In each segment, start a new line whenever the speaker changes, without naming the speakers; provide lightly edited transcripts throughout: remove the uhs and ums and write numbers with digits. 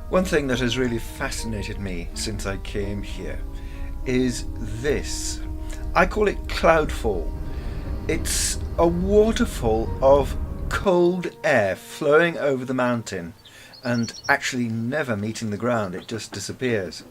One thing that has really fascinated me since I came here is this. I call it Cloudfall. It's a waterfall of cold air flowing over the mountain and actually never meeting the ground. It just disappears.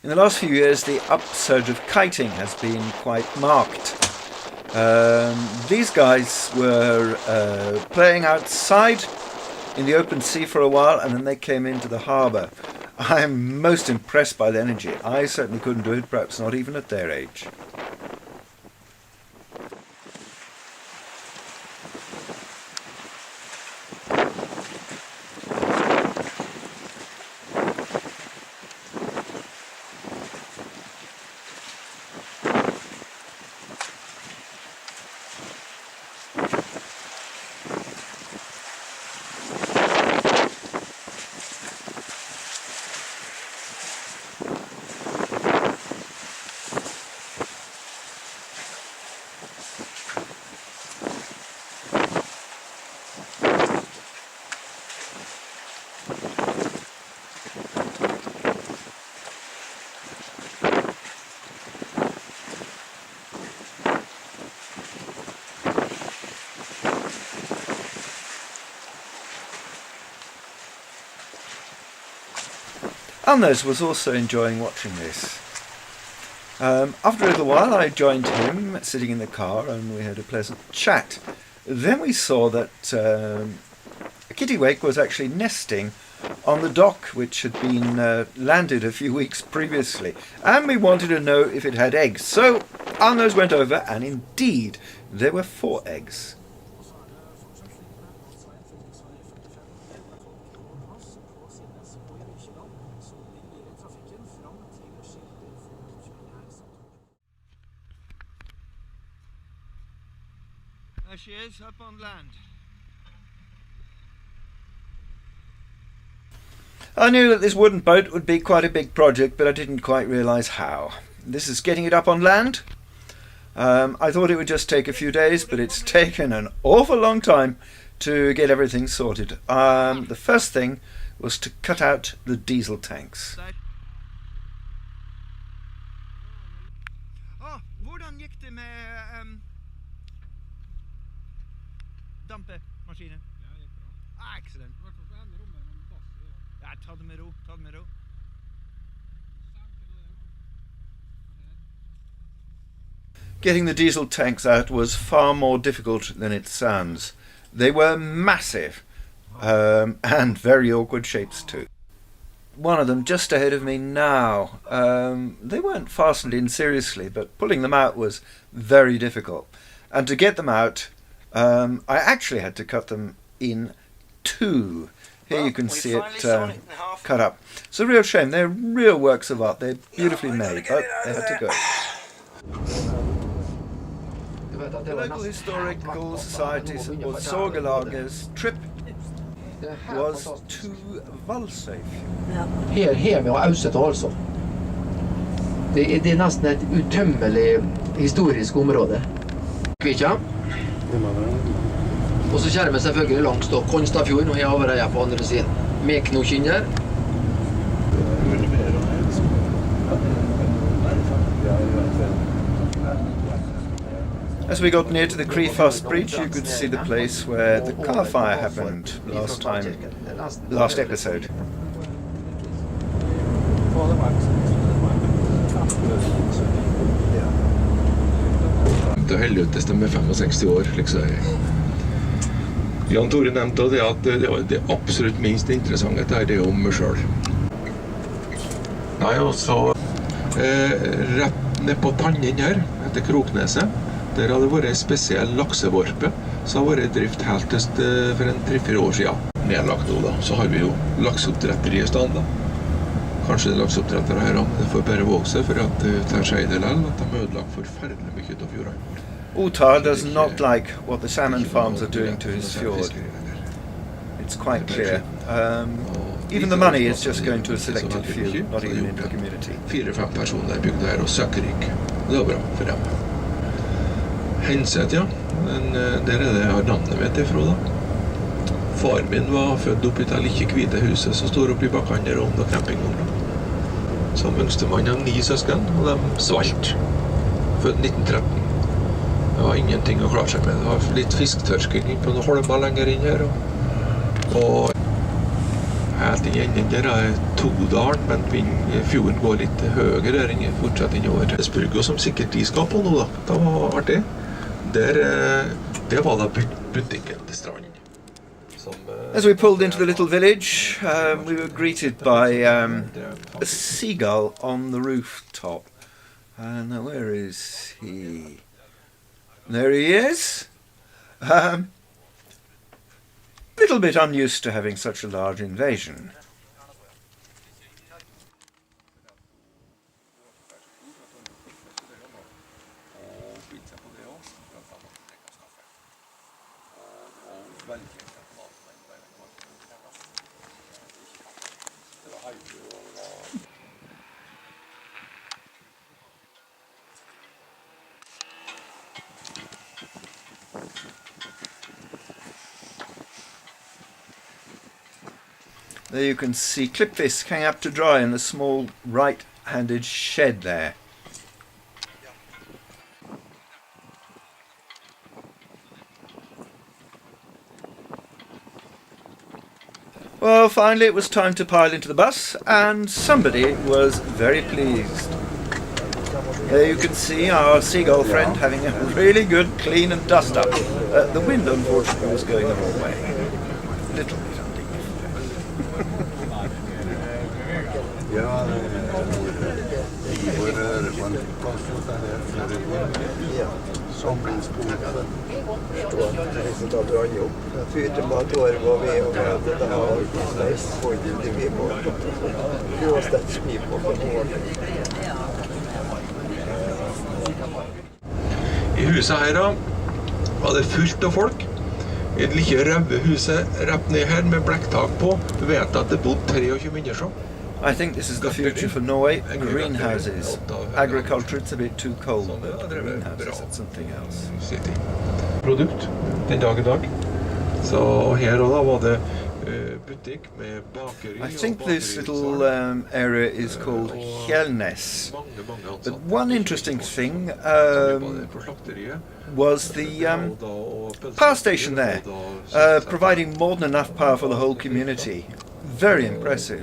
In the last few years, the upsurge of kiting has been quite marked. These guys were playing outside in the open sea for a while, and then they came into the harbour. I'm most impressed by the energy. I certainly couldn't do it, perhaps not even at their age. Anders was also enjoying watching this. After a little while I joined him sitting in the car and we had a pleasant chat. Then we saw that a kittiwake was actually nesting on the dock which had been landed a few weeks previously, and we wanted to know if it had eggs. So Anders went over, and indeed there were 4 eggs. There she is, up on land. I knew that this wooden boat would be quite a big project, but I didn't quite realise how. This is getting it up on land. I thought it would just take a few days, but it's taken an awful long time to get everything sorted. The first thing was to cut out the diesel tanks. Hvordan gikk det med dampemaskinen? Ja, det gikk bra. Excellent. Ja, ta det med ro, ta det med ro. Getting the diesel tanks out was far more difficult than it sounds. They were massive, and very awkward shapes too. One of them just ahead of me now. They weren't fastened in seriously, but pulling them out was very difficult. And to get them out, I actually had to cut them in 2. Here you can see it cut up. It's a real shame. They're real works of art. They're beautifully made, but they had to go. The local historical society Sågelaget's trip was to Valsøyfjord.
Her med Hustad altså. Det er nesten et utømmelig historisk område. Kvikja. Og så kjærer vi selvfølgelig langs Hustadfjorden, og jeg har vært her på andre siden. Med knokinner.
As we got near to the Hustad Bridge, you could see the place where the car fire happened last episode.
Det er heldig at det stemmer 65 år, liksom. Jan Tore nevnte det at det absolutt minst interessante det er om meg selv. Nei, og så rett ned på Tannen her, etter Krokneset, der hadde det vært en spesiell laksevorpe, som har vært i drift helt for 3-4 år siden. Nedlagt nå da, så har vi jo lakseoppdretter i stedet da. Kanskje lakseoppdrettere her, men det får bare våge seg for at det tar seg i det lell, at de har ødelagt forferdelig mye av fjordene.
Utah does not like what the salmon farms are doing to his fjord. It's quite clear. Even the money is just going to a selected few, not even into the community.
4-5 personer bygde her og søkkerik. Det var bra for dem. Henset, ja. Men der er det jeg har navnet mitt ifra da. Far min var født opp i det like hvite huset som står oppe i bakkene der om da campingvogna. Som yngstemann av 9 søsken, og de svalt. Født 1913. Det var ingenting å klare seg med. Det var litt fisktørsking på noen holmer lenger inn her. Og helt i enden der er Todalen, men fjorden går litt høyere der inne, fortsatt innover. Esburgo som sikkert de skal på nå da. Det var artig. Det var da butikken til stranden.
As we pulled into the little village, we were greeted by a seagull on the rooftop. Now where is he? There he is. A little bit unused to having such a large invasion. There you can see clipfish hang up to dry in the small right-handed shed there. Well, finally it was time to pile into the bus, and somebody was very pleased. There you can see our seagull friend having a really good clean and dust up. The wind, unfortunately, was going the wrong way. A little bit
Ja, samlingsboka. Så da drar jeg opp. Jeg fyrte med et år var vi og det har spojit vi på. Det var stett skip på
I huset her da var det fullt av folk. I et like røve huset rett ned her med blekktak på. Du vet at det bodde 23 mennesker.
I think this is the future for Norway. Greenhouses. Agriculture, it's a bit too cold, but greenhouses, that's something else.
Produkt, den dag I dag. Så her og da var det butikk med bakeri.
I think this little area is called Hjelnes. But one interesting thing was the power station there, providing more than enough power for the whole community. Very impressive.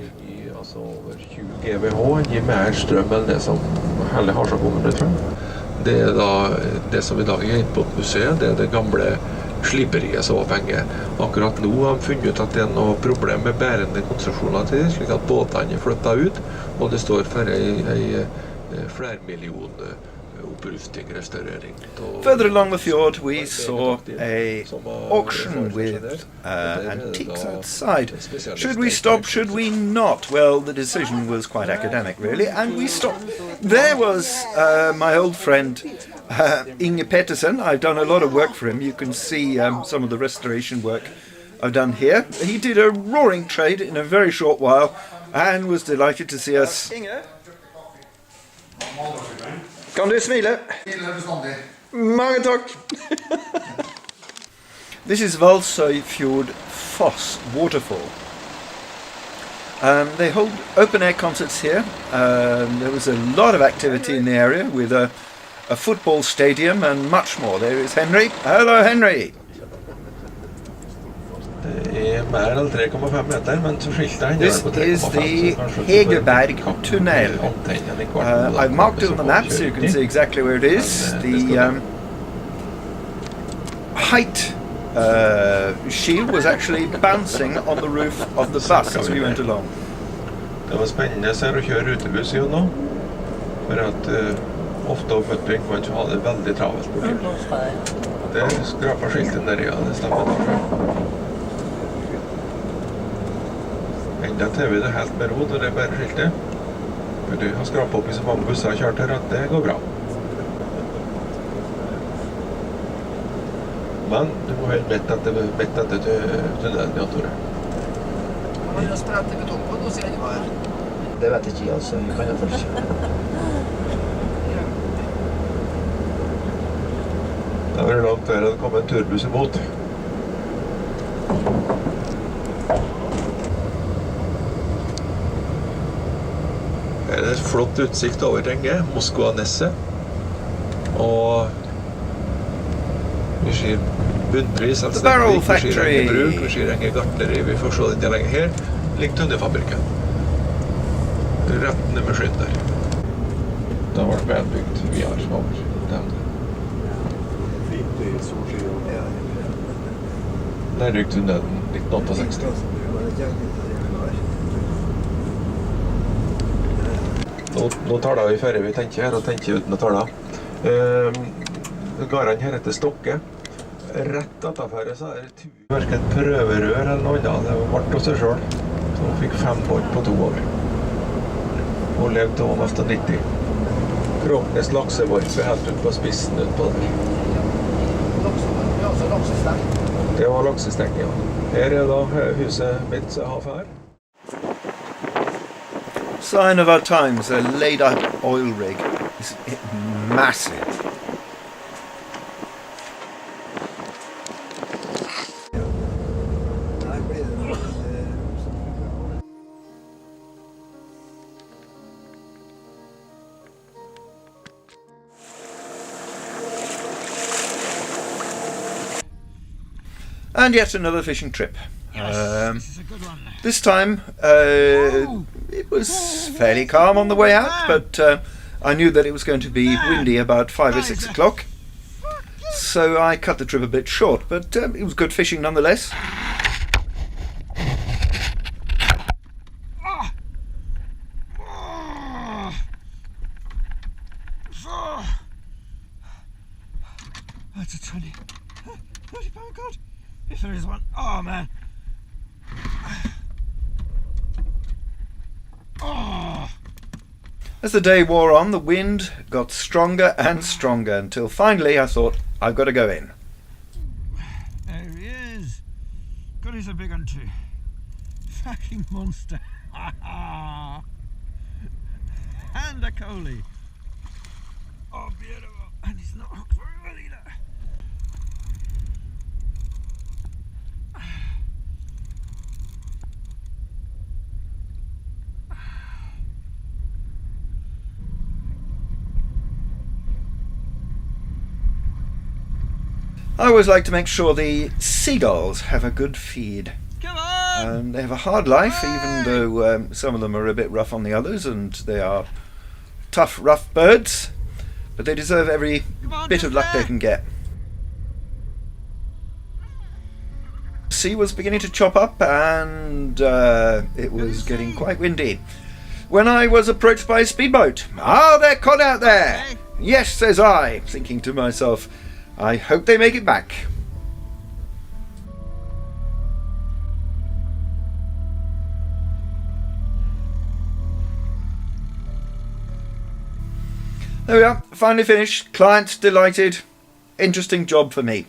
Altså over 20 GWh gir mer strøm enn det som hele Harstad-kommunen, tror jeg. Det da det som I dag inne på museet, det det gamle sliperiet som var penger. Akkurat nå har de funnet ut at det noe problem med bærende konstruksjoner til det, slik at båtene flyttet ut, og det står for en flermillion opprusting, restaurering.
Further along the fjord we saw a auction with antiques outside. Should we stop, should we not? Well, the decision was quite academic really, and we stopped. There was my old friend Inge Petterson. I've done a lot of work for him. You can see some of the restoration work I've done here. He did a roaring trade in a very short while and was delighted to see us. Inge? Kan du smile? Mange takk. This is Valsøyfjord waterfall. They hold open-air concerts here. There was a lot of activity in the area with a football stadium and much more. There is Henry. Hello, Henry.
Det mer enn 3,5 meter, men så skilte jeg.
This is the Hegerberg tunnel. I've marked it on the map so you can see exactly where it is. The height shield was actually bouncing on the roof of the bus as we went along.
Det var spennende å kjøre rutebuss jo nå, for at ofte og møtting man så ha det veldig travelt på tur. Det skraper skilten der, ja, det stemmer. Enda TV det helt med ro når det bare skiltet. For du har skrapet opp I så mange busser og kjørt her at det går bra. Men du må helt midt etter tunnelen, ja, Tore.
Han har spredt i betong på, nå sier jeg hva her. Det vet jeg ikke, altså. Jeg kan jo først.
Det var langt før det kom en turbuss imot. Her er det flott utsikt over Renge, Moskva-Nesset. Og vi ser bunnpris,
The Barrel
vi ser Renge Bruk, vi
Factory.
ser Renge Gartneri, vi får se den lenger her. Ligger tønnefabrikken. Rett ned med skyen der. Det har vært velbygd, vi har smaker.
Fint i solskyen. Ja.
Nærrygtunnelen 1968. Nå taler vi før vi tenker her, og tenker uten å tale. Gården her heter Stokke. Rett etter så er det hverken prøverør eller noe annet. Det var vart hos seg selv. Så hun fikk 5 bånd på 2 år. Hun levde til hun efter 90. Kråknes laksevorpe helt ut på spissen ut på der. Det var laksestek, ja. Her er da huset mitt som jeg har for her.
Sign of our times, a laid-up oil rig. It's massive.
Nei, blir det noe.
And yet another fishing trip.
This is a good one.
This time, it was fairly calm on the way out, but I knew that it was going to be windy about 5 or 6 o'clock. So I cut the trip a bit short, but it was good fishing nonetheless.
That's a 20. 30 pound cod. If there is one. Oh man. Oh.
As the day wore on, the wind got stronger and stronger until finally I thought, I've got to go in.
There he is. God, he's a big one too. Fucking monster. And a collie. Oh, beautiful. And he's not hooked very well either.
I always like to make sure the seagulls have a good feed.
Come on!
They have a hard life, even though some of them are a bit rough on the others, and they are tough, rough birds, but they deserve every bit of luck they can get. The sea was beginning to chop up, and it was getting quite windy, when I was approached by a speedboat. Ah, they're cod out there! Yes, says I, thinking to myself, I hope they make it back. There we are, finally finished. Client delighted. Interesting job for me.